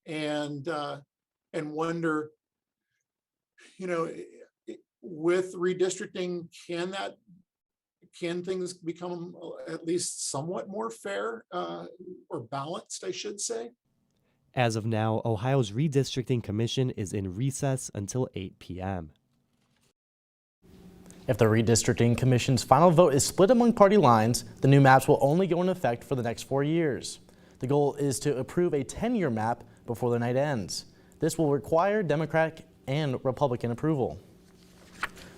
and wonder, with redistricting, can things become at least somewhat more fair or balanced, I should say? As of now, Ohio's Redistricting Commission is in recess until 8 p.m. If the Redistricting Commission's final vote is split among party lines, the new maps will only go into effect for the next 4 years. The goal is to approve a 10-year map before the night ends. This will require Democratic and Republican approval.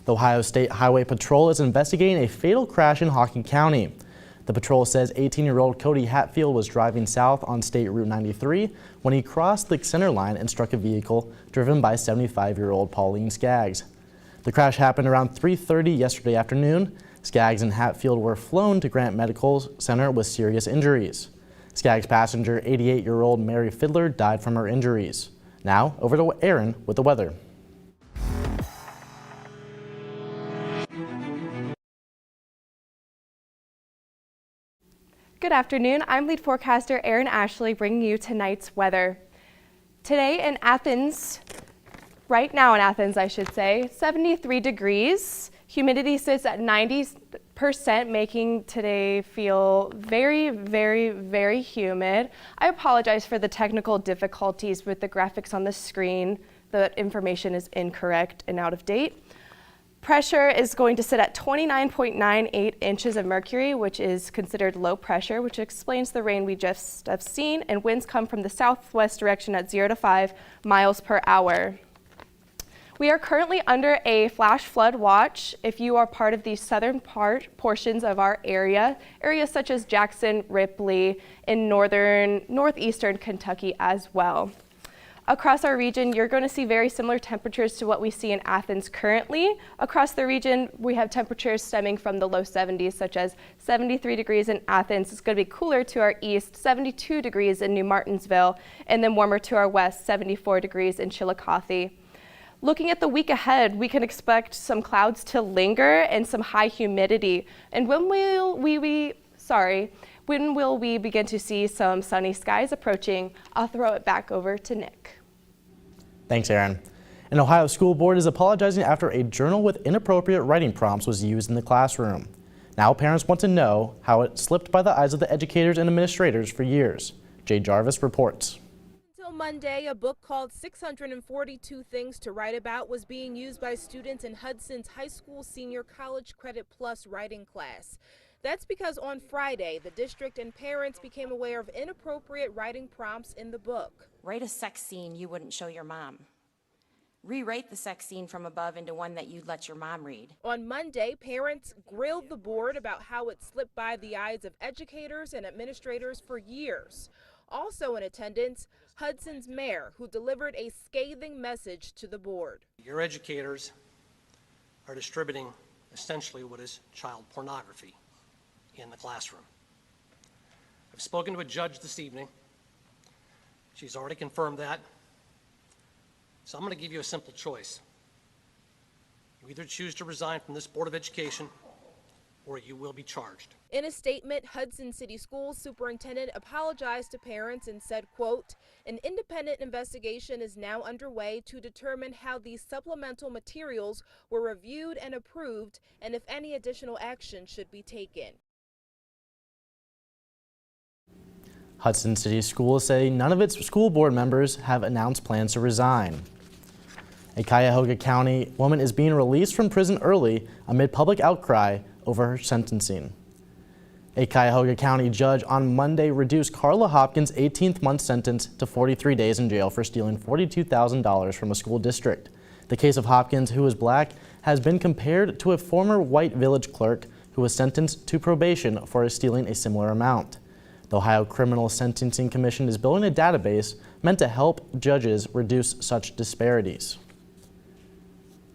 The Ohio State Highway Patrol is investigating a fatal crash in Hocking County. The patrol says 18-year-old Cody Hatfield was driving south on State Route 93 when he crossed the center line and struck a vehicle driven by 75-year-old Pauline Skaggs. The crash happened around 3:30 yesterday afternoon. Skaggs and Hatfield were flown to Grant Medical Center with serious injuries. Skaggs passenger, 88-year-old Mary Fiddler, died from her injuries. Now, over to Aaron with the weather. Good afternoon. I'm lead forecaster Erin Ashley bringing you tonight's weather. Today in Athens, right now in Athens, I should say, 73 degrees. Humidity sits at 90%, making today feel very, very, very humid. I apologize for the technical difficulties with the graphics on the screen. The information is incorrect and out of date. Pressure is going to sit at 29.98 inches of mercury, which is considered low pressure, which explains the rain we just have seen, and winds come from the southwest direction at 0 to 5 miles per hour. We are currently under a flash flood watch. If you are part of the southern portions of our area, areas such as Jackson, Ripley, in northeastern Kentucky as well. Across our region, you're going to see very similar temperatures to what we see in Athens currently. Across the region, we have temperatures stemming from the low 70s, such as 73 degrees in Athens. It's going to be cooler to our east, 72 degrees in New Martinsville, and then warmer to our west, 74 degrees in Chillicothe. Looking at the week ahead, we can expect some clouds to linger and some high humidity. And when will we begin to see some sunny skies approaching? I'll throw it back over to Nick. Thanks, Aaron. An Ohio school board is apologizing after a journal with inappropriate writing prompts was used in the classroom. Now parents want to know how it slipped by the eyes of the educators and administrators for years. Jay Jarvis reports. Until Monday, a book called 642 Things to Write About was being used by students in Hudson's high school senior college credit plus writing class. That's because on Friday, the district and parents became aware of inappropriate writing prompts in the book. Write a sex scene you wouldn't show your mom. Rewrite the sex scene from above into one that you'd let your mom read. On Monday, parents grilled the board about how it slipped by the eyes of educators and administrators for years. Also in attendance, Hudson's mayor, who delivered a scathing message to the board. Your educators are distributing essentially what is child pornography in the classroom. I've spoken to a judge this evening. She's already confirmed that. So I'm going to give you a simple choice. You either choose to resign from this Board of Education or you will be charged. In a statement, Hudson City Schools superintendent apologized to parents and said, quote, "An independent investigation is now underway to determine how these supplemental materials were reviewed and approved and if any additional action should be taken." Hudson City Schools say none of its school board members have announced plans to resign. A Cuyahoga County woman is being released from prison early amid public outcry over her sentencing. A Cuyahoga County judge on Monday reduced Carla Hopkins' 18th-month sentence to 43 days in jail for stealing $42,000 from a school district. The case of Hopkins, who is black, has been compared to a former white village clerk who was sentenced to probation for stealing a similar amount. The Ohio Criminal Sentencing Commission is building a database meant to help judges reduce such disparities.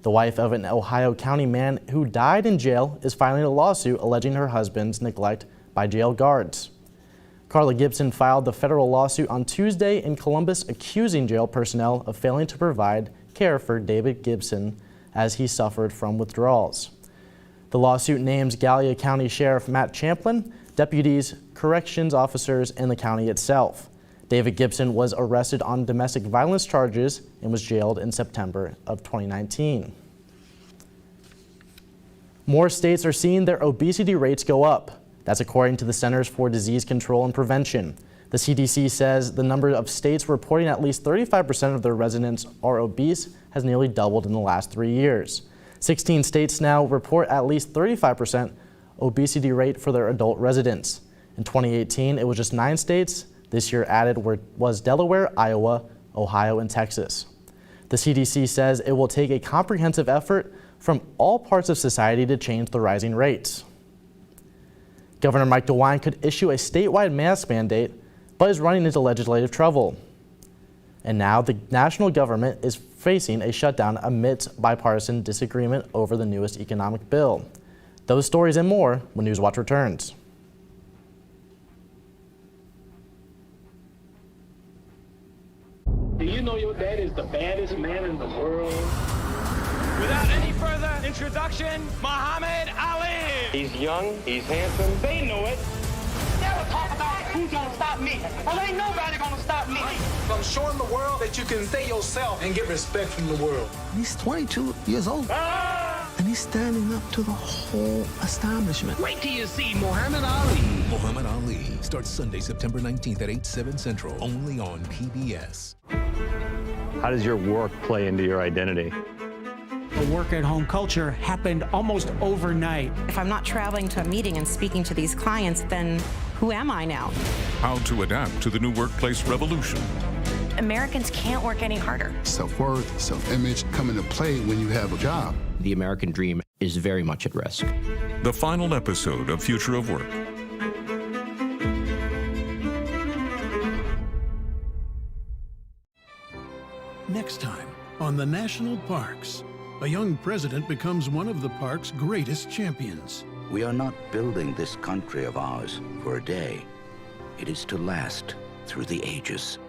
The wife of an Ohio County man who died in jail is filing a lawsuit alleging her husband's neglect by jail guards. Carla Gibson filed the federal lawsuit on Tuesday in Columbus, accusing jail personnel of failing to provide care for David Gibson as he suffered from withdrawals. The lawsuit names Gallia County Sheriff Matt Champlin, deputies, corrections officers, and the county itself. David Gibson was arrested on domestic violence charges and was jailed in September of 2019. More states are seeing their obesity rates go up. That's according to the Centers for Disease Control and Prevention. The CDC says the number of states reporting at least 35% of their residents are obese has nearly doubled in the last 3 years. 16 states now report at least 35% obesity rate for their adult residents. In 2018, it was just 9 states. This year added was Delaware, Iowa, Ohio, and Texas. The CDC says it will take a comprehensive effort from all parts of society to change the rising rates. Governor Mike DeWine could issue a statewide mask mandate, but is running into legislative trouble. And now the national government is facing a shutdown amidst bipartisan disagreement over the newest economic bill. Those stories and more when Newswatch returns. Do you know your dad is the baddest man in the world? Without any further introduction, Muhammad Ali. He's young, he's handsome. They know it. Never talk about who's gonna stop me. Well, ain't nobody gonna stop me. I'm showing the world that you can stay yourself and get respect from the world. He's 22 years old. And he's standing up to the whole establishment. Wait till you see Muhammad Ali. Muhammad Ali starts Sunday, September 19th at 8/7 Central, only on PBS. How does your work play into your identity? The work-at-home culture happened almost overnight. If I'm not traveling to a meeting and speaking to these clients, then who am I now? How to adapt to the new workplace revolution. Americans can't work any harder. Self-worth, self-image come into play when you have a job. The American dream is very much at risk. The final episode of Future of Work. Next time on the National Parks, a young president becomes one of the park's greatest champions. We are not building this country of ours for a day. It is to last through the ages.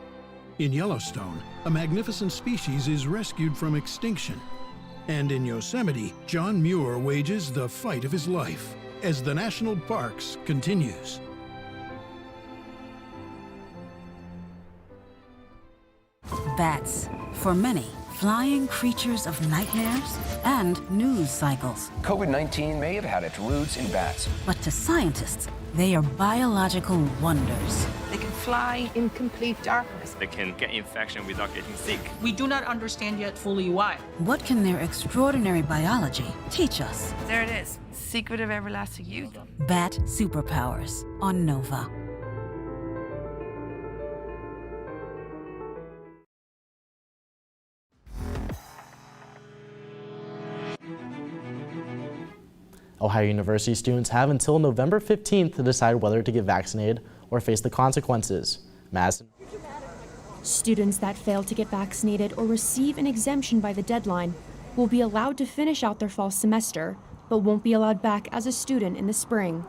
In Yellowstone, a magnificent species is rescued from extinction. And in Yosemite, John Muir wages the fight of his life as the National Parks continues. Bats, for many, flying creatures of nightmares and news cycles. COVID-19 may have had its roots in bats. But to scientists, they are biological wonders. They can fly in complete darkness. They can get infection without getting sick. We do not understand yet fully why. What can their extraordinary biology teach us? There it is, Secret of Everlasting Youth. Bat Superpowers on Nova. Ohio University students have until November 15th to decide whether to get vaccinated or face the consequences. Madison. Students that fail to get vaccinated or receive an exemption by the deadline will be allowed to finish out their fall semester, but won't be allowed back as a student in the spring.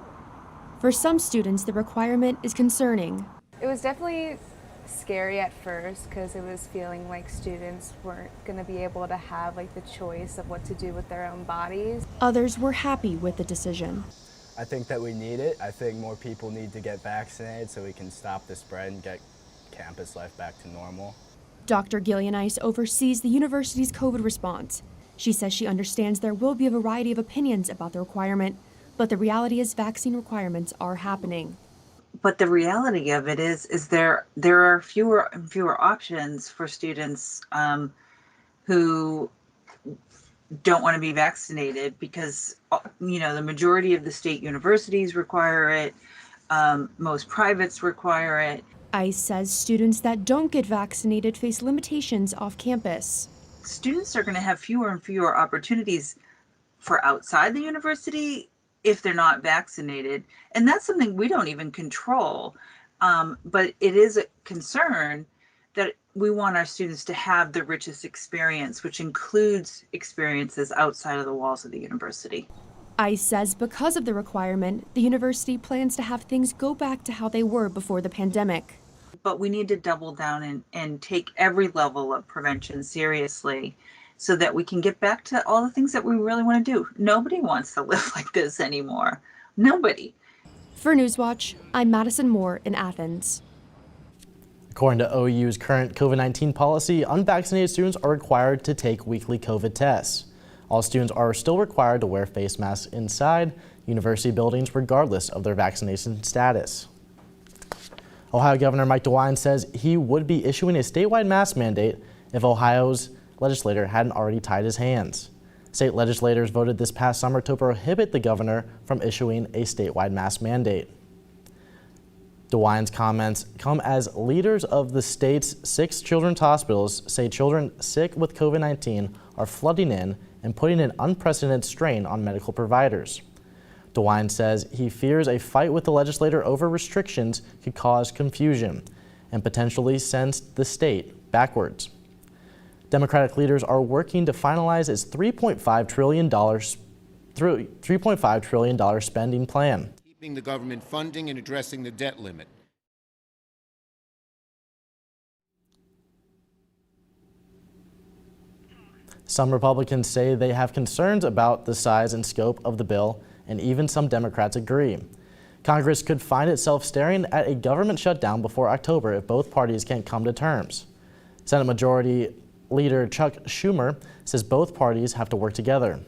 For some students, the requirement is concerning. It was definitely scary at first because it was feeling like students weren't going to be able to have the choice of what to do with their own bodies. Others were happy with the decision. I think that we need it. I think more people need to get vaccinated so we can stop the spread and get campus life back to normal. Dr. Gillianice oversees the university's COVID response. She says she understands there will be a variety of opinions about the requirement, but the reality is vaccine requirements are happening. But the reality of it is there are fewer and fewer options for students who don't want to be vaccinated because, the majority of the state universities require it. Most privates require it. ICE says students that don't get vaccinated face limitations off campus. Students are going to have fewer and fewer opportunities for outside the university if they're not vaccinated. And that's something we don't even control. But it is a concern that we want our students to have the richest experience, which includes experiences outside of the walls of the university. ICE says because of the requirement, the university plans to have things go back to how they were before the pandemic. But we need to double down and take every level of prevention seriously so that we can get back to all the things that we really want to do. Nobody wants to live like this anymore. Nobody. For Newswatch, I'm Madison Moore in Athens. According to OU's current COVID-19 policy, unvaccinated students are required to take weekly COVID tests. All students are still required to wear face masks inside university buildings regardless of their vaccination status. Ohio Governor Mike DeWine says he would be issuing a statewide mask mandate if Ohio's legislator hadn't already tied his hands. State legislators voted this past summer to prohibit the governor from issuing a statewide mask mandate. DeWine's comments come as leaders of the state's 6 children's hospitals say children sick with COVID-19 are flooding in and putting an unprecedented strain on medical providers. DeWine says he fears a fight with the legislator over restrictions could cause confusion and potentially send the state backwards. Democratic leaders are working to finalize its $3.5 trillion spending plan. Keeping the government funding and addressing the debt limit. Some Republicans say they have concerns about the size and scope of the bill, and even some Democrats agree. Congress could find itself staring at a government shutdown before October if both parties can't come to terms. Senate Majority Leader Chuck Schumer says both parties have to work together.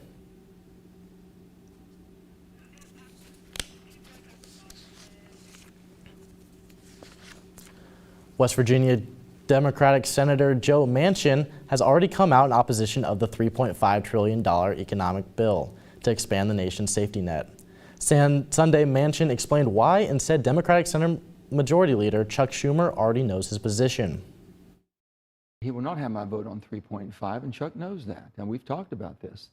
West Virginia Democratic Senator Joe Manchin has already come out in opposition of the $3.5 trillion economic bill to expand the nation's safety net. Sunday, Manchin explained why and said Democratic Senate Majority Leader Chuck Schumer already knows his position. He will not have my vote on 3.5, and Chuck knows that, and we've talked about this.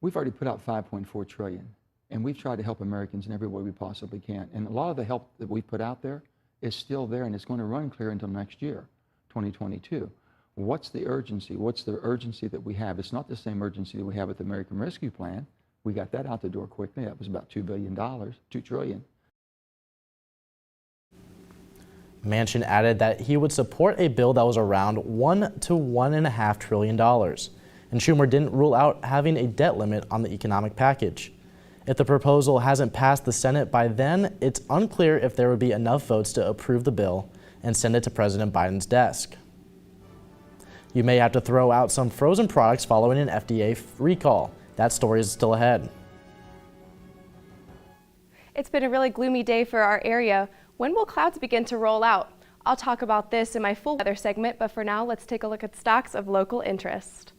We've already put out $5.4 trillion, and we've tried to help Americans in every way we possibly can. And a lot of the help that we've put out there is still there, and it's going to run clear until next year, 2022. What's the urgency? What's the urgency that we have? It's not the same urgency that we have with the American Rescue Plan. We got that out the door quickly. That was about $2 billion, $2 trillion. Manchin added that he would support a bill that was around $1 to $1.5 trillion. And Schumer didn't rule out having a debt limit on the economic package. If the proposal hasn't passed the Senate by then, it's unclear if there would be enough votes to approve the bill and send it to President Biden's desk. You may have to throw out some frozen products following an FDA recall. That story is still ahead. It's been a really gloomy day for our area. When will clouds begin to roll out? I'll talk about this in my full weather segment, but for now, let's take a look at stocks of local interest.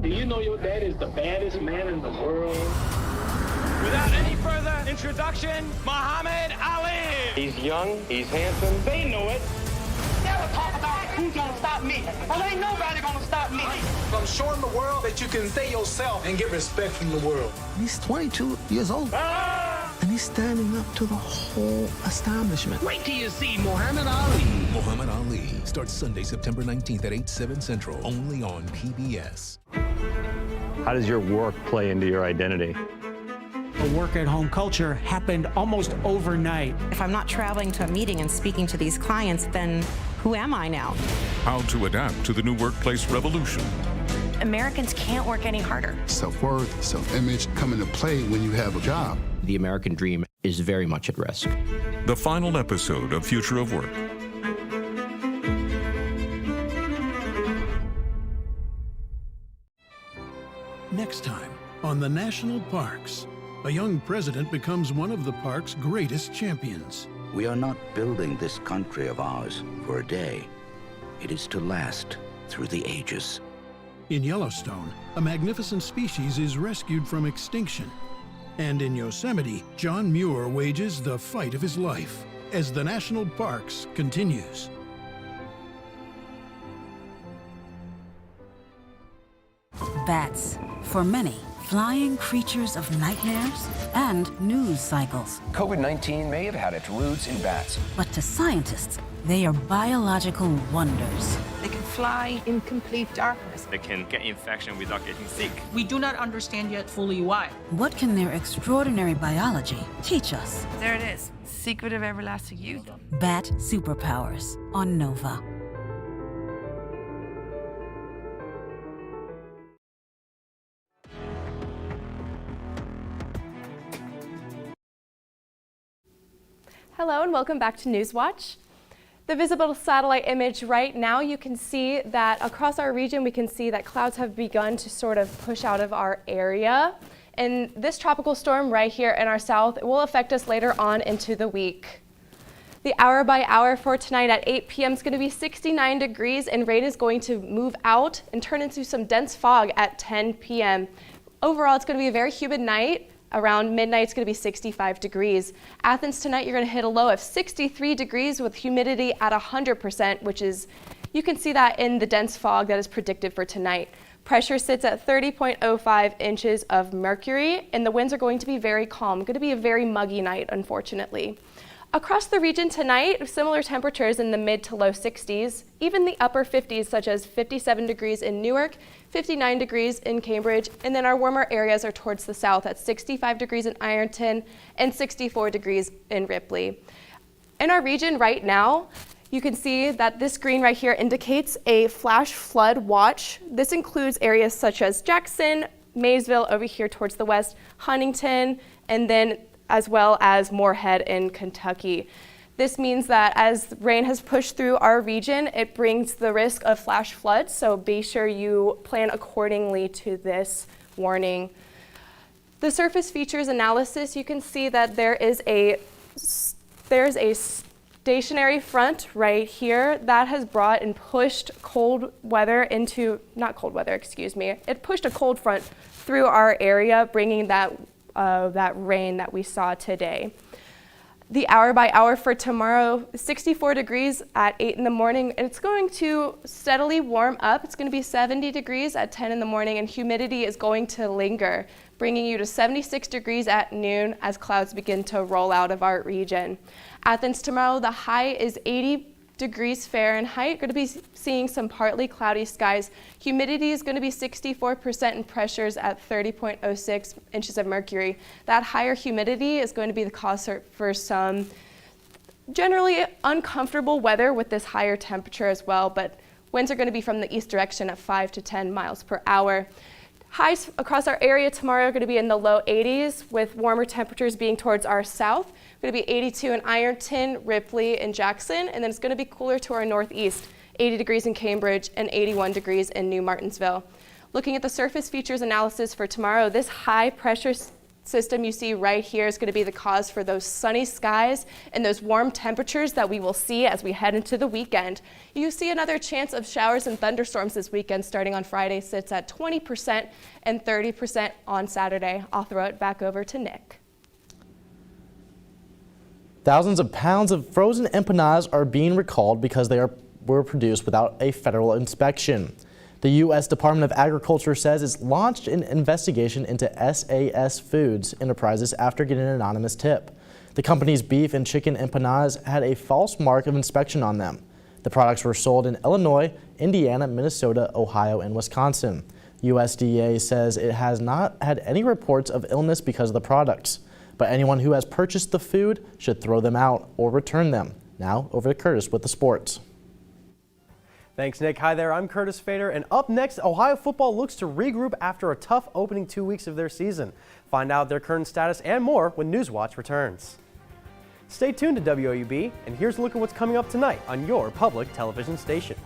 Do you know your dad is the baddest man in the world? Without any further introduction, Muhammad Ali. He's young, he's handsome, they know it. Never talk about who's gonna stop me. Well, ain't nobody gonna stop me. I'm showing the world that you can stay yourself and get respect from the world. He's 22 years old. And he's standing up to the whole establishment. Wait till you see Muhammad Ali. Muhammad Ali starts Sunday, September 19th at 8/7 Central, only on PBS. How does your work play into your identity? The work-at-home culture happened almost overnight. If I'm not traveling to a meeting and speaking to these clients, then who am I now? How to adapt to the new workplace revolution. Americans can't work any harder. Self-worth, self-image come into play when you have a job. The American dream is very much at risk. The final episode of Future of Work. Next time on the National Parks, a young president becomes one of the park's greatest champions. We are not building this country of ours for a day. It is to last through the ages. In Yellowstone, a magnificent species is rescued from extinction. And in Yosemite, John Muir wages the fight of his life as the national parks continues. Bats. For many, flying creatures of nightmares and news cycles. COVID-19 may have had its roots in bats. But to scientists, they are biological wonders. They can fly in complete darkness. They can get infection without getting sick. We do not understand yet fully why. What can their extraordinary biology teach us? There it is. Secret of everlasting youth. Bat superpowers on Nova. Hello and welcome back to Newswatch. The visible satellite image right now, you can see that across our region, we can see that clouds have begun to sort of push out of our area. And this tropical storm right here in our south will affect us later on into the week. The hour by hour for tonight at 8 p.m. is going to be 69 degrees and rain is going to move out and turn into some dense fog at 10 p.m. Overall, it's going to be a very humid night. Around midnight, it's going to be 65 degrees. Athens tonight, you're going to hit a low of 63 degrees with humidity at 100%, which is, you can see that in the dense fog that is predicted for tonight. Pressure sits at 30.05 inches of mercury, and the winds are going to be very calm. Going to be a very muggy night, unfortunately. Across the region tonight, similar temperatures in the mid to low 60s, even the upper 50s, such as 57 degrees in Newark, 59 degrees in Cambridge, and then our warmer areas are towards the south at 65 degrees in Ironton and 64 degrees in Ripley. In our region right now, you can see that this green right here indicates a flash flood watch. This includes areas such as Jackson, Maysville over here towards the west, Huntington, and then as well as Moorhead in Kentucky. This means that as rain has pushed through our region, it brings the risk of flash floods, so be sure you plan accordingly to this warning. The surface features analysis, you can see that there's a stationary front right here that has brought and pushed cold weather into, not cold weather, excuse me, it pushed a cold front through our area, bringing that rain that we saw today. The hour by hour for tomorrow, 64 degrees at 8 in the morning, and it's going to steadily warm up. It's going to be 70 degrees at 10 in the morning, and humidity is going to linger, bringing you to 76 degrees at noon as clouds begin to roll out of our region. Athens tomorrow, the high is 80 degrees Fahrenheit. Going to be seeing some partly cloudy skies. Humidity is going to be 64% and pressures at 30.06 inches of mercury. That higher humidity is going to be the cause for some generally uncomfortable weather with this higher temperature as well, but winds are going to be from the east direction at 5 to 10 miles per hour. Highs across our area tomorrow are going to be in the low 80s with warmer temperatures being towards our south. Going to be 82 in Ironton, Ripley, and Jackson, and then it's going to be cooler to our northeast, 80 degrees in Cambridge and 81 degrees in New Martinsville. Looking at the surface features analysis for tomorrow, this high pressure system you see right here is going to be the cause for those sunny skies and those warm temperatures that we will see as we head into the weekend. You see another chance of showers and thunderstorms this weekend starting on Friday sits at 20% and 30% on Saturday. I'll throw it back over to Nick. Thousands of pounds of frozen empanadas are being recalled because they were produced without a federal inspection. The U.S. Department of Agriculture says it's launched an investigation into SAS Foods Enterprises after getting an anonymous tip. The company's beef and chicken empanadas had a false mark of inspection on them. The products were sold in Illinois, Indiana, Minnesota, Ohio, and Wisconsin. USDA says it has not had any reports of illness because of the products, but anyone who has purchased the food should throw them out or return them. Now, over to Curtis with the sports. Thanks, Nick. Hi there, I'm Curtis Fader, and up next, Ohio football looks to regroup after a tough opening 2 weeks of their season. Find out their current status and more when Newswatch returns. Stay tuned to WOUB, and here's a look at what's coming up tonight on your public television station.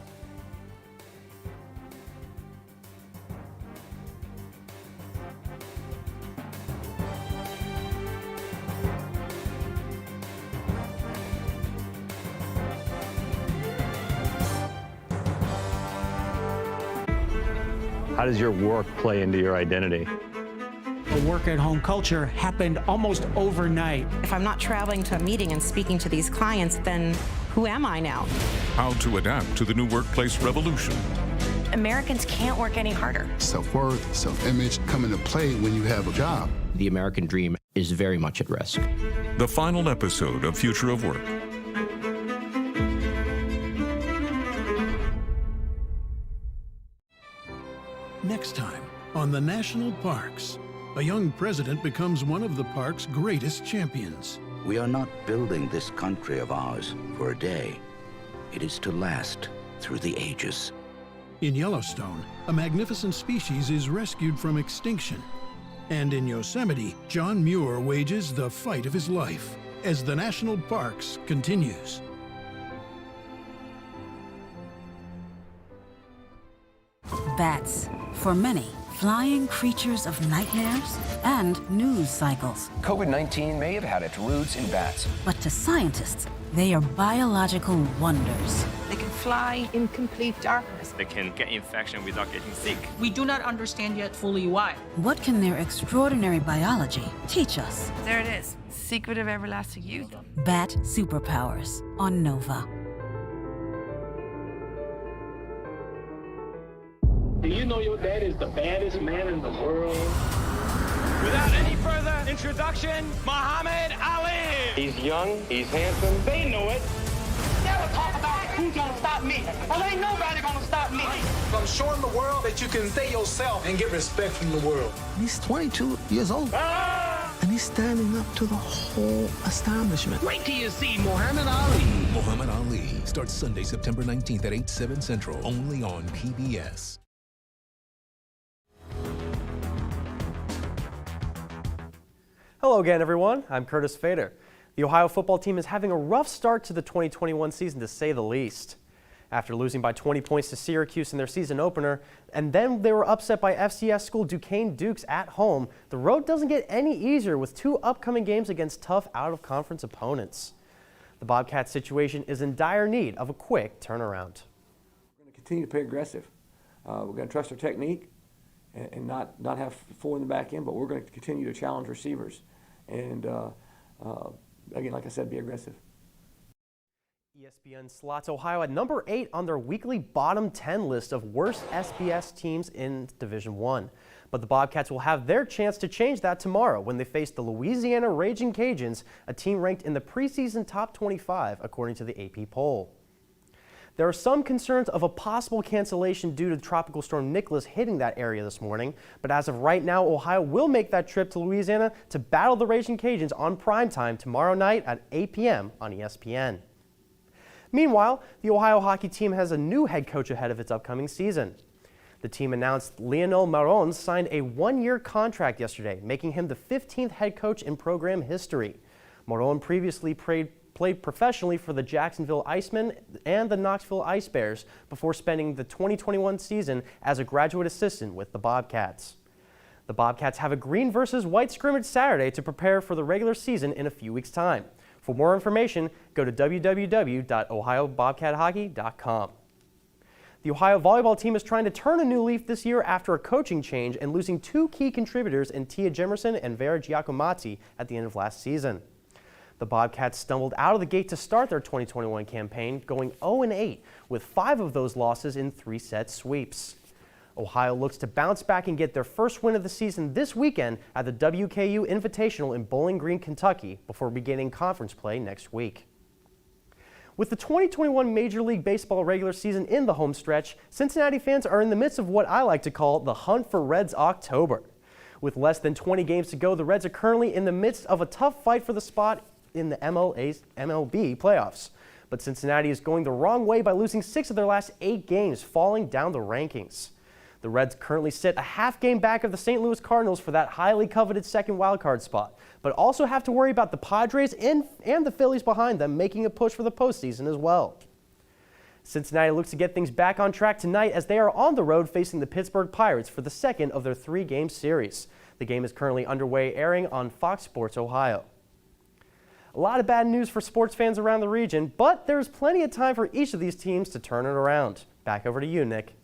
How does your work play into your identity? The work-at-home culture happened almost overnight. If I'm not traveling to a meeting and speaking to these clients, then who am I now? How to adapt to the new workplace revolution. Americans can't work any harder. Self-worth, self-image come into play when you have a job. The American dream is very much at risk. The final episode of Future of Work. Next time on the National Parks, a young president becomes one of the park's greatest champions. We are not building this country of ours for a day. It is to last through the ages. In Yellowstone, a magnificent species is rescued from extinction. And in Yosemite, John Muir wages the fight of his life as the National Parks continues. Bats. For many, flying creatures of nightmares and news cycles. COVID-19 may have had its roots in bats. But to scientists, they are biological wonders. They can fly in complete darkness. They can get infection without getting sick. We do not understand yet fully why. What can their extraordinary biology teach us? There it is. Secret of everlasting youth. Bat superpowers on Nova. Do you know your dad is the baddest man in the world? Without any further introduction, Muhammad Ali. He's young, he's handsome. They know it. Never talk about who's gonna stop me. Well, ain't nobody gonna stop me. I'm showing the world that you can stay yourself and get respect from the world. He's 22 years old. And he's standing up to the whole establishment. Wait till you see Muhammad Ali. Muhammad Ali starts Sunday, September 19th at 8, 7 Central, only on PBS. Hello again, everyone. I'm Curtis Fader. The Ohio football team is having a rough start to the 2021 season, to say the least. After losing by 20 points to Syracuse in their season opener, and then they were upset by FCS school Duquesne Dukes at home, the road doesn't get any easier with two upcoming games against tough out-of-conference opponents. The Bobcats situation is in dire need of a quick turnaround. We're going to continue to play aggressive. We're going to trust our technique and not have four in the back end, but we're going to continue to challenge receivers. And again, like I said, be aggressive. ESPN slots Ohio at number 8 on their weekly bottom 10 list of worst SBS teams in Division I. But the Bobcats will have their chance to change that tomorrow when they face the Louisiana Raging Cajuns, a team ranked in the preseason top 25 according to the AP poll. There are some concerns of a possible cancellation due to Tropical Storm Nicholas hitting that area this morning, but as of right now, Ohio will make that trip to Louisiana to battle the Raging Cajuns on primetime tomorrow night at 8 p.m. on ESPN. Meanwhile, the Ohio hockey team has a new head coach ahead of its upcoming season. The team announced Lionel Marron signed a one-year contract yesterday, making him the 15th head coach in program history. Marron previously played professionally for the Jacksonville Icemen and the Knoxville Ice Bears before spending the 2021 season as a graduate assistant with the Bobcats. The Bobcats have a green versus white scrimmage Saturday to prepare for the regular season in a few weeks' time. For more information, go to www.ohiobobcathockey.com. The Ohio volleyball team is trying to turn a new leaf this year after a coaching change and losing two key contributors in Tia Jemerson and Vera Giacomazzi at the end of last season. The Bobcats stumbled out of the gate to start their 2021 campaign, going 0-8, with 5 of those losses in 3-set sweeps. Ohio looks to bounce back and get their first win of the season this weekend at the WKU Invitational in Bowling Green, Kentucky, before beginning conference play next week. With the 2021 Major League Baseball regular season in the home stretch, Cincinnati fans are in the midst of what I like to call the hunt for Reds October. With less than 20 games to go, the Reds are currently in the midst of a tough fight for the spot in the MLB playoffs. But Cincinnati is going the wrong way by losing 6 of their last 8 games, falling down the rankings. The Reds currently sit a half game back of the St. Louis Cardinals for that highly coveted second wildcard spot, but also have to worry about the Padres and the Phillies behind them making a push for the postseason as well. Cincinnati looks to get things back on track tonight as they are on the road facing the Pittsburgh Pirates for the second of their 3-game series. The game is currently underway, airing on Fox Sports Ohio. A lot of bad news for sports fans around the region, but there's plenty of time for each of these teams to turn it around. Back over to you, Nick.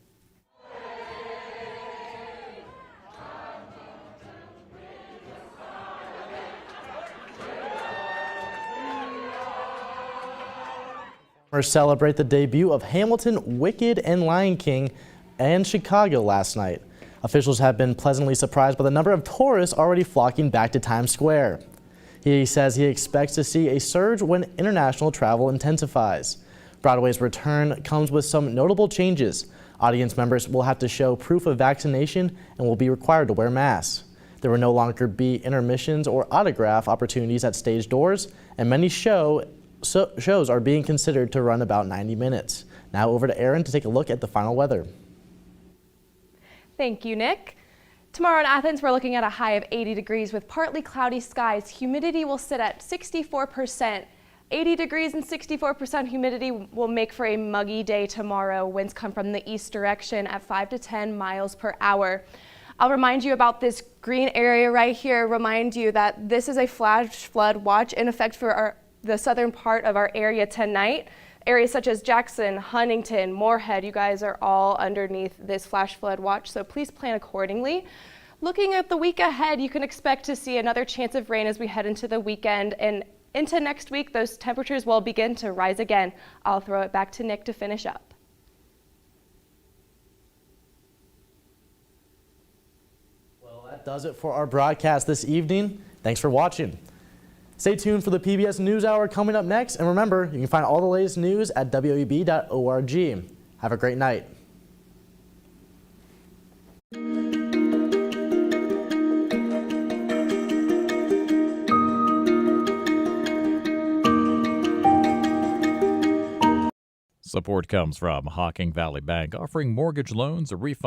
Celebrate the debut of Hamilton, Wicked, and Lion King and Chicago last night. Officials have been pleasantly surprised by the number of tourists already flocking back to Times Square. He says he expects to see a surge when international travel intensifies. Broadway's return comes with some notable changes. Audience members will have to show proof of vaccination and will be required to wear masks. There will no longer be intermissions or autograph opportunities at stage doors, and many shows are being considered to run about 90 minutes. Now over to Erin to take a look at the final weather. Thank you, Nick. Tomorrow in Athens, we're looking at a high of 80 degrees with partly cloudy skies. Humidity will sit at 64%. 80 degrees and 64% humidity will make for a muggy day tomorrow. Winds come from the east direction at 5 to 10 miles per hour. I'll remind you about this green area right here. Remind you that this is a flash flood watch in effect for the southern part of our area tonight. Areas such as Jackson, Huntington, Moorhead, you guys are all underneath this flash flood watch, so please plan accordingly. Looking at the week ahead, you can expect to see another chance of rain as we head into the weekend, and into next week, those temperatures will begin to rise again. I'll throw it back to Nick to finish up. Well, that does it for our broadcast this evening. Thanks for watching. Stay tuned for the PBS NewsHour coming up next. And remember, you can find all the latest news at WOUB.org. Have a great night. Support comes from Hocking Valley Bank, offering mortgage loans, a refi